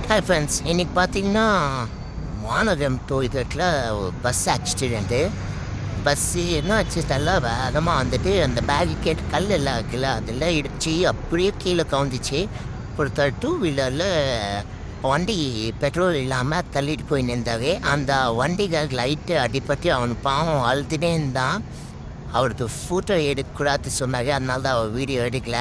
Hi friends, இன்றைக்கி பார்த்தீங்கன்னா வானகம் டோல்கேட்டில் ஒரு பஸ் ஆக்சிடெண்ட்டு. பஸ்ஸு என்ன ஆச்சு, நல்லா வேகமாக வந்துட்டு அந்த பேரிகேட் கல் எல்லாம் இருக்குல்ல, அதெல்லாம் இடித்து அப்படியே கீழே கவுந்துச்சு. ஒருத்தர் டூ வீலரில் வண்டி பெட்ரோல் இல்லாமல் தள்ளிட்டு போய் நின்றாவே அந்த வண்டிகள் லைட்டு அடிப்பட்டு அவன் பாவம் அழுதுனே இருந்தான். அவருக்கு ஃபோட்டோ எடுக்கக்கூடாது சொன்னாங்க, அதனால தான் அவர் வீடியோ எடுக்கல.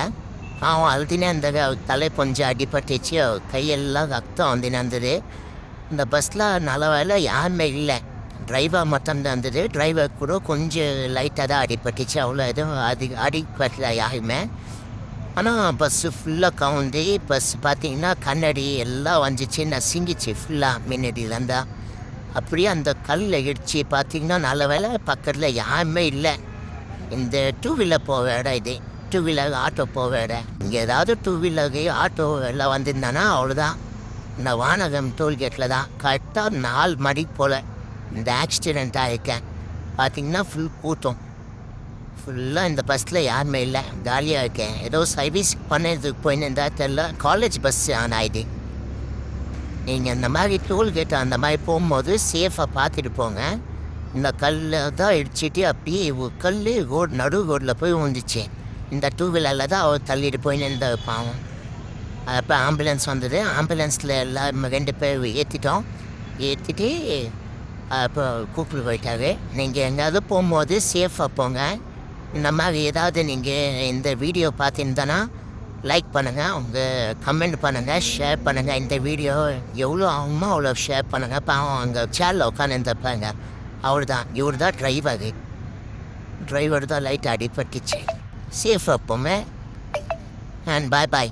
அவன் அழுதினே இருந்தார். அவர் தலை கொஞ்சம் அடிபட்டுச்சு, அவர் கையெல்லாம் ரத்தம் வந்துன்னு இருந்தது. இந்த பஸ்ஸில் நல்ல வேலை யாருமே இல்லை, டிரைவர் மட்டும்தான் இருந்தது. டிரைவர் கூட கொஞ்சம் லைட்டாக தான் அடிபட்டுச்சு, அவ்வளோ எதுவும் அடிப்படல யாருமே. ஆனால் பஸ்ஸு ஃபுல்லாக கவுந்து பஸ் பார்த்திங்கன்னா கண்ணாடி எல்லாம் வந்துச்சு, நசுங்கிச்சு ஃபுல்லாக முன்னாடியிலேருந்தா. அப்படியே அந்த கல்லில் இடிச்சு பார்த்திங்கன்னா நல்ல வேலை பக்கத்தில் யாருமே இல்லை. இந்த டூ வீலர் போக இடம் இது, டூ வீலர் ஆட்டோ போக இடம். இங்கே ஏதாவது டூ வீலரு ஆட்டோ எல்லாம் வந்திருந்தானா அவ்வளோதான். இந்த வானகம் டோல்கேட்டில் தான் கரெக்டாக 4 மணிக்கு போல் இந்த ஆக்சிடெண்ட் ஆகிருக்கேன். பார்த்திங்கன்னா ஃபுல் கூட்டம், ஃபுல்லாக இந்த பஸ்ஸில் யாருமே இல்லை, காலியாக இருக்கேன். ஏதோ சர்வீஸ் பண்ணதுக்கு போயின்னு இருந்தால் தெரில, காலேஜ் பஸ் ஆனால் இது. நீங்கள் இந்த மாதிரி டோல்கேட் அந்த மாதிரி போகும்போது சேஃபாக பார்த்துட்டு போங்க. இந்த கல்லை தான் இடிச்சிட்டு அப்படியே கல் ரோடு நடு ரோட்டில் போய் விழுந்துச்சு. இந்த டூ வீலரில் தான் அவர் தள்ளிட்டு போய் நின்று பாவம். அப்போ ஆம்புலன்ஸ் வந்தது. ஆம்புலன்ஸில் எல்லாம் 2 பேர் ஏற்றிட்டு அப்போ கூப்பிட்டு போயிட்டாரு. நீங்கள் எங்கேயாவது போகும்போது சேஃபாக போங்க. இந்த மாதிரி ஏதாவது நீங்கள் இந்த வீடியோ பார்த்துருந்தனா லைக் பண்ணுங்கள், உங்கள் கமெண்ட் பண்ணுங்கள், ஷேர் பண்ணுங்கள். இந்த வீடியோ எவ்வளோ ஆகுமோ அவ்வளோ ஷேர் பண்ணுங்கள். பாவம் அங்கே சேரில் உட்காந்துருப்பாங்க. அவர் தான், இவர் தான் டிரைவர் தான் லைட் அடிபட்டுச்சு. சேஃபாக போங்க. அண்ட் பாய் பாய்.